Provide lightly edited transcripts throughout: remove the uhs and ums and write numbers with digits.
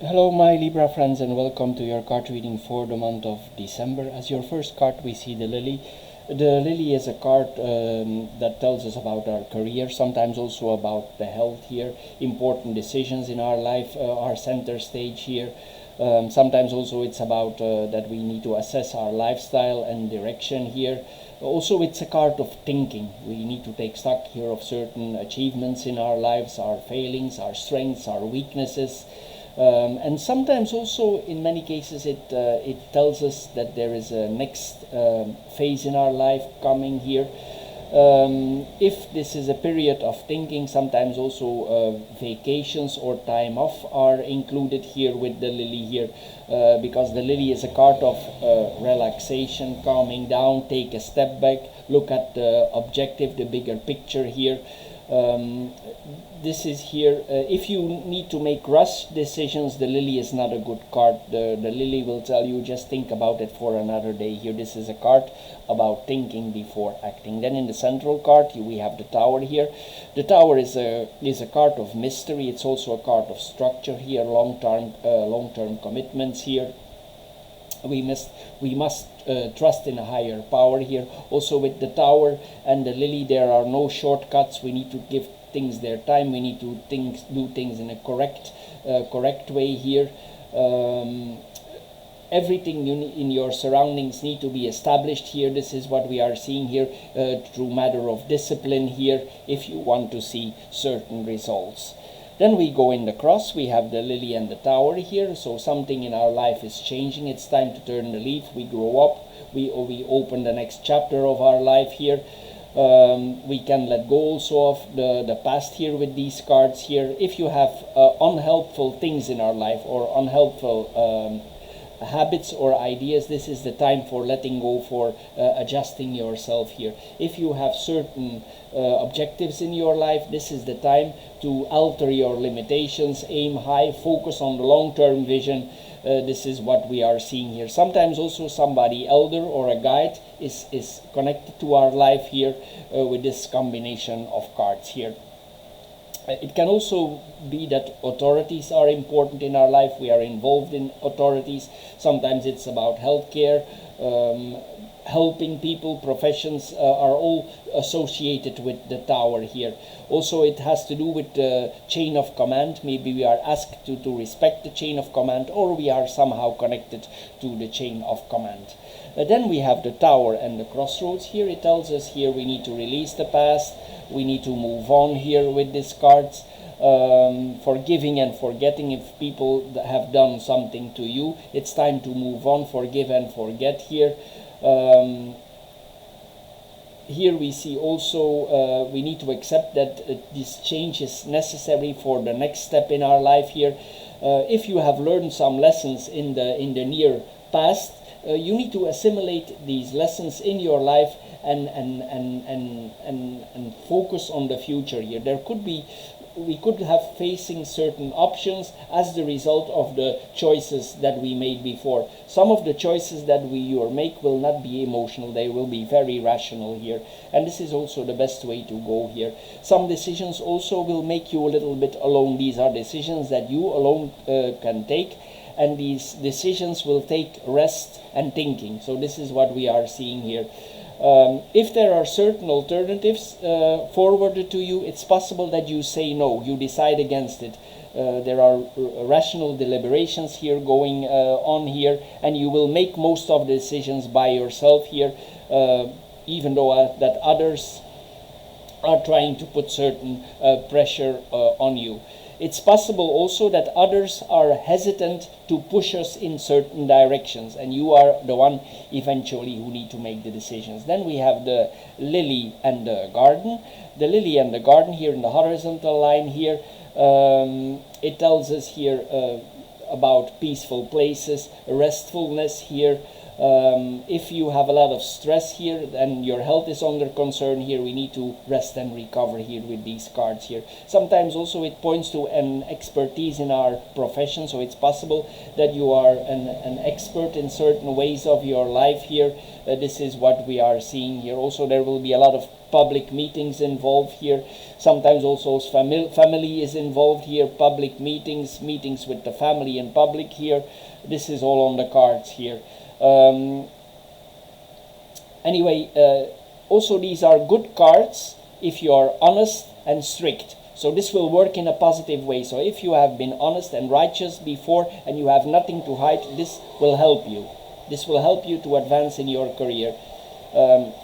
Hello my Libra friends, and welcome to your card reading for the month of December. As your first card we see the lily. The lily is a card that tells us about our career, sometimes also about the health here, important decisions in our life, our center stage here. Sometimes also it's about that we need to assess our lifestyle and direction here. Also it's a card of thinking. We need to take stock here of certain achievements in our lives, our failings, our strengths, our weaknesses. And sometimes also in many cases it tells us that there is a next phase in our life coming here. If this is a period of thinking, sometimes also vacations or time off are included here with the lily here, because the lily is a card of relaxation, calming down, take a step back, look at the objective, the bigger picture here. This is here, if you need to make rush decisions, the lily is not a good card. The lily will tell you just think about it for another day. Here this is a card about thinking before acting. Then in the central card we have the tower here. The tower is a card of mystery. It's also a card of structure here, long-term commitments here. We must trust in a higher power here. Also with the tower and the lily there are no shortcuts. We need to give things their time. We need to do things in a correct way here. Everything in your surroundings need to be established here. This is what we are seeing here, through matter of discipline here, if you want to see certain results. Then we go in the cross. We have the lily and the tower here. So something in our life is changing. It's time to turn the leaf. We grow up. We open the next chapter of our life here. We can let go also of the past here with these cards here. If you have unhelpful things in our life or unhelpful habits or ideas, this is the time for letting go, for adjusting yourself here. If you have certain objectives in your life, this is the time to alter your limitations, aim high, focus on the long-term vision. This is what we are seeing here. Sometimes also somebody elder or a guide is connected to our life here with this combination of cards here. It can also be that authorities are important in our life. We are involved in authorities. Sometimes it's about healthcare, helping people. Professions are all associated with the tower here. Also it has to do with the chain of command. Maybe we are asked to respect the chain of command, or we are somehow connected to the chain of command. Then we have the tower and the crossroads here. It tells us here we need to release the past. We need to move on here with these cards. Forgiving and forgetting. If people have done something to you, it's time to move on, forgive and forget here. Here we see also we need to accept that this change is necessary for the next step in our life here. If you have learned some lessons in the near past, you need to assimilate these lessons in your life and focus on the future here. We could have facing certain options as the result of the choices that we made before. Some of the choices that we make will not be emotional, they will be very rational here, and this is also the best way to go here. Some decisions also will make you a little bit alone. These are decisions that you alone can take, and these decisions will take rest and thinking. So this is what we are seeing here. If there are certain alternatives forwarded to you, it's possible that you say no, you decide against it. There are rational deliberations here going on here, and you will make most of the decisions by yourself here, even though that others are trying to put certain pressure on you. It's possible also that others are hesitant to push us in certain directions, and you are the one eventually who need to make the decisions. Then we have the lily and the garden. The lily and the garden here in the horizontal line here, it tells us here about peaceful places, restfulness here. If you have a lot of stress here and your health is under concern here, we need to rest and recover here with these cards here. Sometimes also it points to an expertise in our profession, so it's possible that you are an expert in certain ways of your life here. This is what we are seeing here. Also, there will be a lot of public meetings involved here. Sometimes also family is involved here, public meetings with the family in public here. This is all on the cards here. Also these are good cards if you are honest and strict. So this will work in a positive way. So if you have been honest and righteous before and you have nothing to hide, this will help you. This will help you to advance in your career.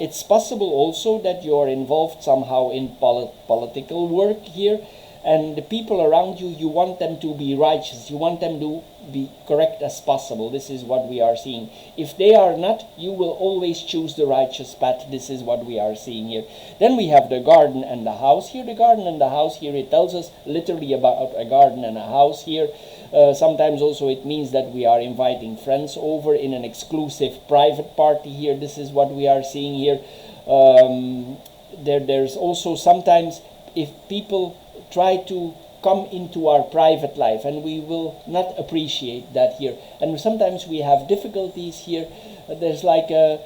It's possible also that you are involved somehow in political work here, and the people around you, you want them to be righteous, you want them to be correct as possible. This is what we are seeing. If they are not, you will always choose the righteous path. This is what we are seeing here. Then we have the garden and the house here. The garden and the house here, it tells us literally about a garden and a house here. Sometimes also it means that we are inviting friends over in an exclusive private party here. This is what we are seeing here. There's also sometimes if people try to come into our private life, and we will not appreciate that here. And sometimes we have difficulties here. There's like a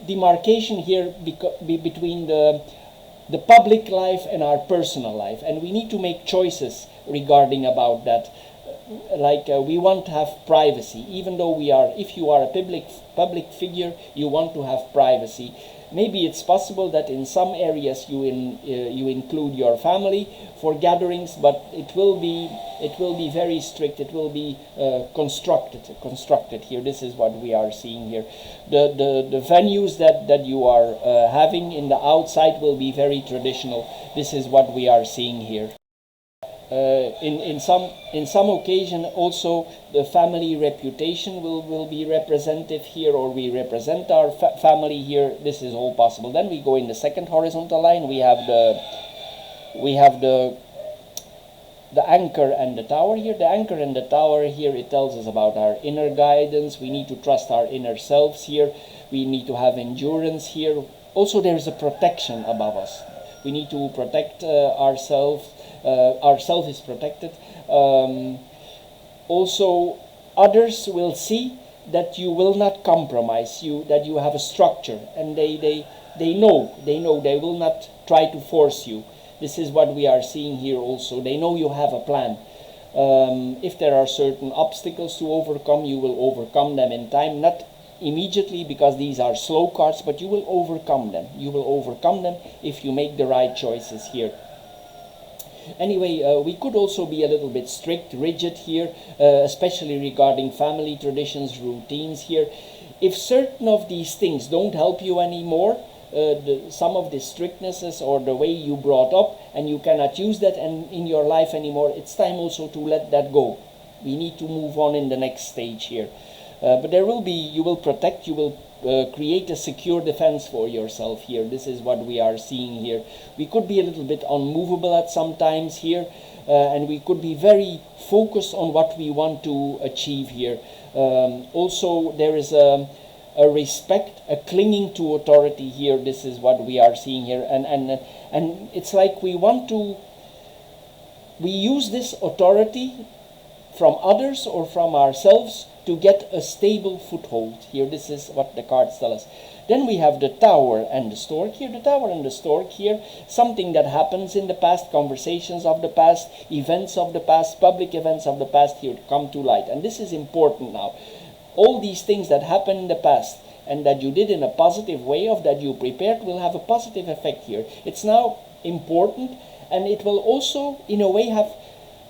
demarcation here between the public life and our personal life, and we need to make choices regarding about that. We want to have privacy, even though if you are a public figure, you want to have privacy. Maybe it's possible that in some areas you include your family for gatherings, but it will be very strict. It will be constructed here. This is what we are seeing here. The venues that you are having in the outside will be very traditional. This is what we are seeing here. In some occasion also the family reputation will be representative here, or we represent our family here. This is all possible. Then we go in the second horizontal line. We have the anchor and the tower here. The anchor and the tower here, it tells us about our inner guidance. We need to trust our inner selves here. We need to have endurance here. Also, there is a protection above us. We need to protect ourselves. Ourself is protected. Also, others will see that you will not compromise, that you have a structure, and they know they will not try to force you. This is what we are seeing here also. They know you have a plan. If there are certain obstacles to overcome, you will overcome them in time, not immediately, because these are slow cards, but you will overcome them. You will overcome them if you make the right choices here. Anyway, we could also be a little bit strict, rigid here, especially regarding family traditions, routines here. If certain of these things don't help you anymore, some of the strictnesses or the way you brought up, and you cannot use that in your life anymore, it's time also to let that go. We need to move on in the next stage here. But you will protect, you will create a secure defense for yourself here. This is what we are seeing here. We could be a little bit unmovable at some times here, and we could be very focused on what we want to achieve here. Also, there is a respect, a clinging to authority here. This is what we are seeing here, and it's like we use this authority from others or from ourselves to get a stable foothold here. This is what the cards tell us. Then we have the tower and the stork here. The tower and the stork here, something that happens in the past, conversations of the past, events of the past, public events of the past here come to light. And this is important now. All these things that happened in the past and that you did in a positive way, of that you prepared, will have a positive effect here. It's now important, and it will also in a way have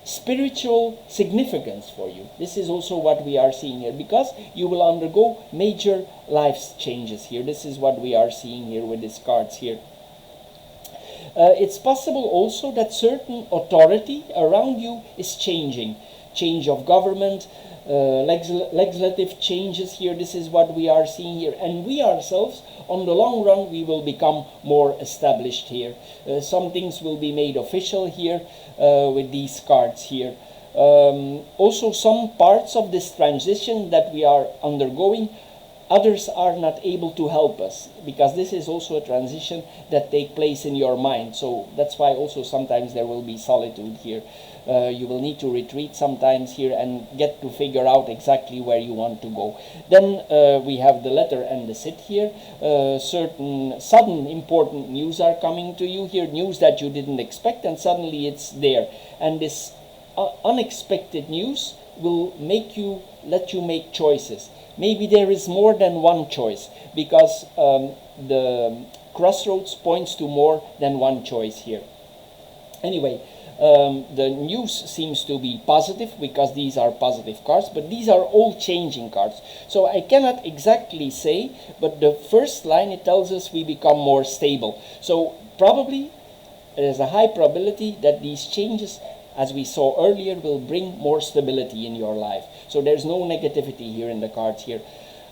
spiritual significance for you. This is also what we are seeing here, because you will undergo major life changes here. This is what we are seeing here with these cards here. It's possible also that certain authority around you is changing. Change of government, legislative changes here. This is what we are seeing here. And we ourselves, on the long run, we will become more established here. Some things will be made official here with these cards here. Also, some parts of this transition that we are undergoing others are not able to help us, because this is also a transition that takes place in your mind. So that's why also sometimes there will be solitude here. You will need to retreat sometimes here and get to figure out exactly where you want to go. Then we have the letter and the sit here. Certain sudden important news are coming to you here, news that you didn't expect, and suddenly it's there. And this unexpected news will let you make choices. Maybe there is more than one choice, because the crossroads points to more than one choice here. Anyway, the news seems to be positive, because these are positive cards, but these are all changing cards. So I cannot exactly say, but the first line, it tells us we become more stable. So probably there's a high probability that these changes, as we saw earlier, will bring more stability in your life. So there's no negativity here in the cards here.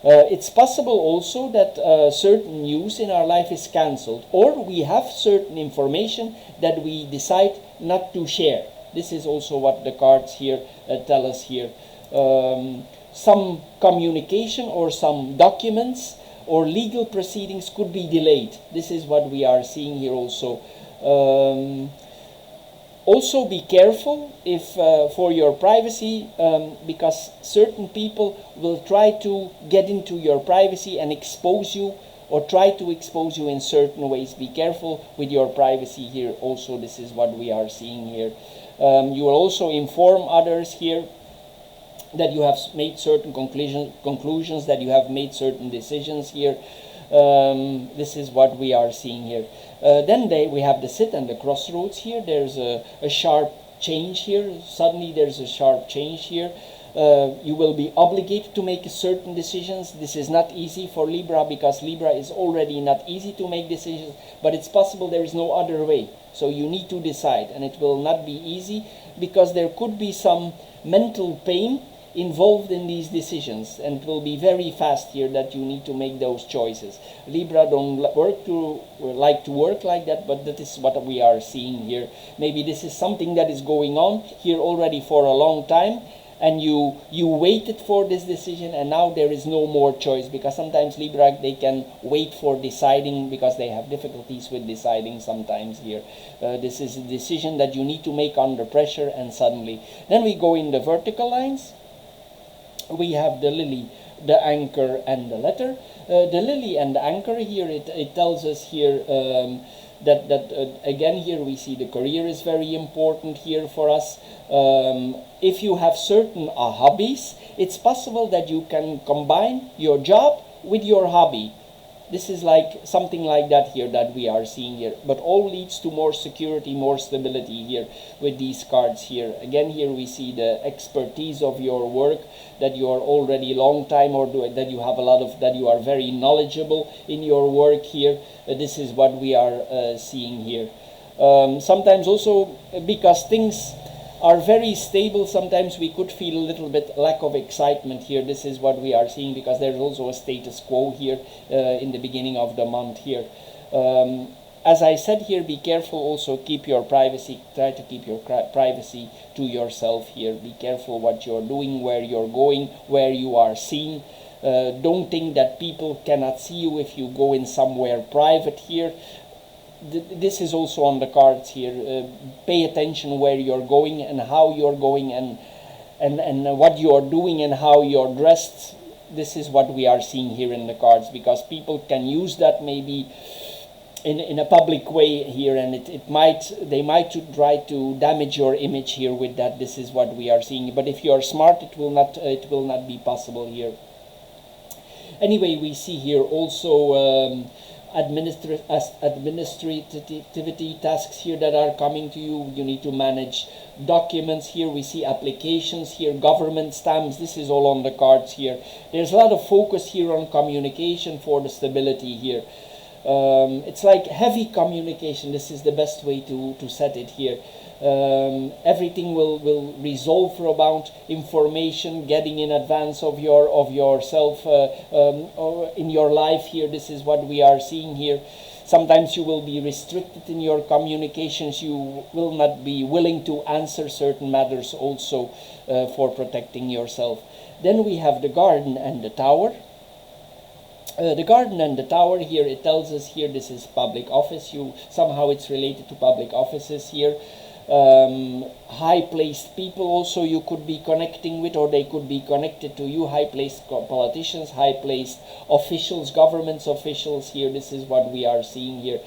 It's possible also that certain news in our life is cancelled, or we have certain information that we decide not to share. This is also what the cards here tell us here. Some communication or some documents or legal proceedings could be delayed. This is what we are seeing here also. Also be careful if for your privacy, because certain people will try to get into your privacy and expose you, or try to expose you in certain ways. Be careful with your privacy here also. This is what we are seeing here. You will also inform others here that you have made certain conclusions, that you have made certain decisions here. This is what we are seeing here. Then we have the sit and the crossroads here. There's a sharp change here. Suddenly there's a sharp change here. You will be obligated to make certain decisions. This is not easy for Libra, because Libra is already not easy to make decisions, but it's possible there is no other way. So you need to decide, and it will not be easy, because there could be some mental pain involved in these decisions, and it will be very fast here that you need to make those choices. Libra don't like to work like that, but that is what we are seeing here. Maybe this is something that is going on here already for a long time, and you waited for this decision, and now there is no more choice, because sometimes Libra, they can wait for deciding because they have difficulties with deciding sometimes here. This is a decision that you need to make under pressure, and suddenly. Then we go in the vertical lines. We have the lily, the anchor, and the letter. The lily and the anchor here, it tells us here that again here we see the career is very important here for us. If you have certain hobbies, it's possible that you can combine your job with your hobby. This is like something like that here that we are seeing here, but all leads to more security, more stability here with these cards here. Again here we see the expertise of your work, that you are already long time, or that you have a lot of, that you are very knowledgeable in your work here. This is what we are seeing here. Sometimes also, because things are very stable, sometimes we could feel a little bit lack of excitement here. This is what we are seeing, because there's also a status quo here in the beginning of the month here. As I said here, be careful also, keep your privacy, try to keep your privacy to yourself here. Be careful what you're doing, where you're going, where you are seen. Don't think that people cannot see you if you go in somewhere private here. This is also on the cards here. Pay attention where you're going and how you're going, and what you're doing and how you're dressed. This is what we are seeing here in the cards, because people can use that maybe in a public way here, and they might try to damage your image here with that. This is what we are seeing. But if you are smart, it will not be possible here. Anyway, we see here also administrative tasks here that are coming to you. You need to manage documents here. We see applications here, government stamps. This is all on the cards here. There's a lot of focus here on communication for the stability here. It's like heavy communication. This is the best way to set it here. Everything will resolve about information, getting in advance of yourself or in your life here. This is what we are seeing here. Sometimes you will be restricted in your communications. You will not be willing to answer certain matters also for protecting yourself. Then we have the garden and the tower. The garden and the tower here, it tells us here this is public office. Somehow it's related to public offices here. High-placed people also you could be connecting with, or they could be connected to you. High-placed politicians, high-placed officials, government officials here. This is what we are seeing here.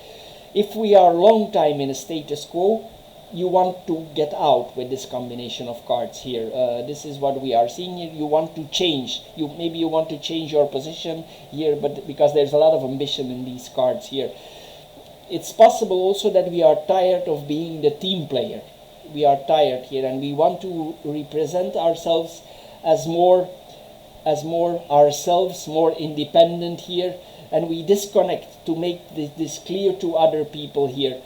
If we are long time in a status quo, you want to get out with this combination of cards here. This is what we are seeing here. You want to change. Maybe you want to change your position here, but because there's a lot of ambition in these cards here. It's possible also that we are tired of being the team player. We are tired here, and we want to represent ourselves as more ourselves, more independent here, and we disconnect to make this clear to other people here.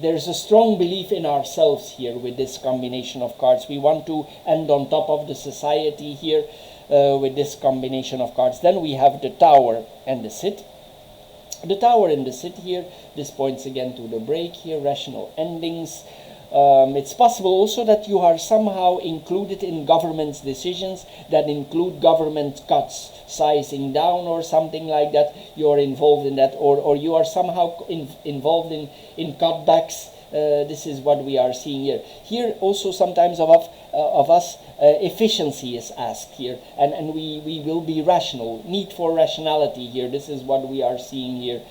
There's a strong belief in ourselves here with this combination of cards. We want to end on top of the society here with this combination of cards. Then we have the tower and the sit. The tower and the sit here, this points again to the break here, rational endings. It's possible also that you are somehow included in government's decisions that include government cuts, sizing down or something like that. You're involved in that, or you are somehow involved in cutbacks. This is what we are seeing here. Here also sometimes of us efficiency is asked here, and we will be rational, need for rationality here. This is what we are seeing here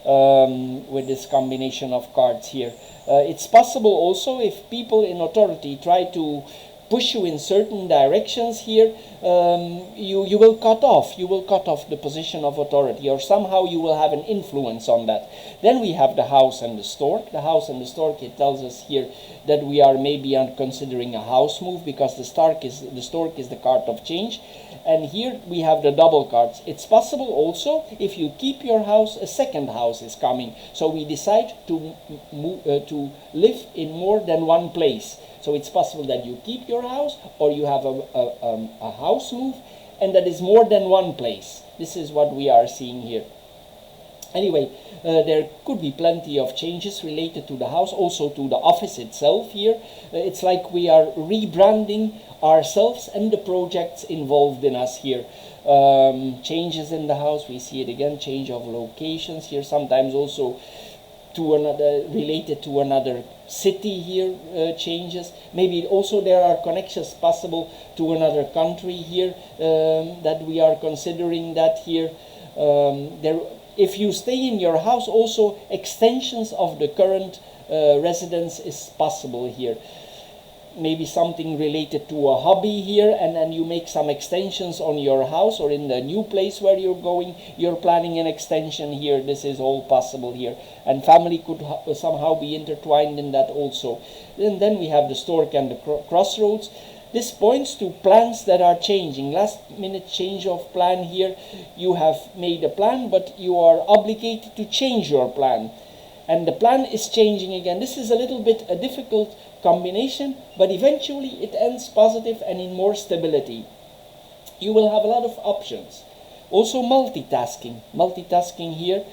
with this combination of cards here. It's possible also if people in authority try to push you in certain directions here, you will cut off the position of authority, or somehow you will have an influence on that. Then we have the house and the stork. The house and the stork, it tells us here that we are maybe considering a house move, because the stork is the card of change. And here we have the double cards. It's possible also if you keep your house, a second house is coming. So we decide to live in more than one place. So it's possible that you keep your house, or you have a house move, and that is more than one place. This is what we are seeing here. Anyway, there could be plenty of changes related to the house, also to the office itself here. It's like we are rebranding ourselves and the projects involved in us here. Changes in the house, we see it again, change of locations here, sometimes also to another, related to another city here, changes. Maybe also there are connections possible to another country here, that we are considering that here. If you stay in your house, also extensions of the current residence is possible here. Maybe something related to a hobby here, and then you make some extensions on your house, or in the new place where you're going, you're planning an extension here. This is all possible here, and family could somehow be intertwined in that also. And then we have the stork and the crossroads. This points to plans that are changing, last minute change of plan here. You have made a plan, but you are obligated to change your plan, and the plan is changing again. This is a little bit a difficult combination, but eventually it ends positive and in more stability. You will have a lot of options. Also multitasking here.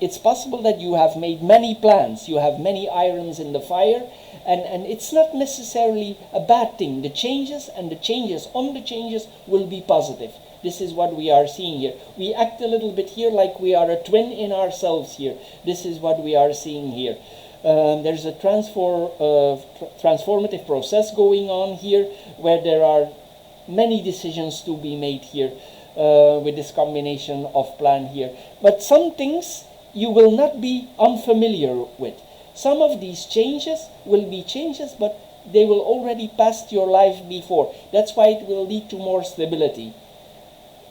It's possible that you have made many plans, you have many irons in the fire, and it's not necessarily a bad thing. The changes and the changes on the changes will be positive. This is what we are seeing here. We act a little bit here like we are a twin in ourselves here. This is what we are seeing here. There's a transformative process going on here, where there are many decisions to be made here with this combination of plan here. But some things you will not be unfamiliar with. Some of these changes will be changes, but they will already passed your life before. That's why it will lead to more stability.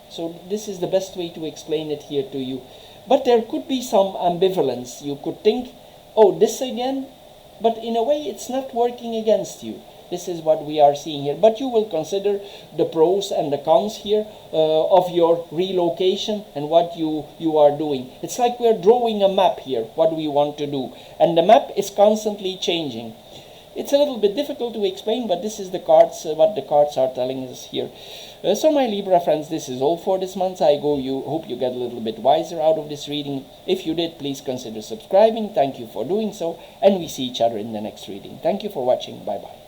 So this is the best way to explain it here to you. But there could be some ambivalence. You could think, oh, this again, but in a way it's not working against you. This is what we are seeing here. But you will consider the pros and the cons here of your relocation and what you are doing. It's like we're drawing a map here, what we want to do. And the map is constantly changing. It's a little bit difficult to explain, but this is the cards, what the cards are telling us here. So my Libra friends, this is all for this month. Hope you get a little bit wiser out of this reading. If you did, please consider subscribing. Thank you for doing so, and we see each other in the next reading. Thank you for watching. Bye-bye.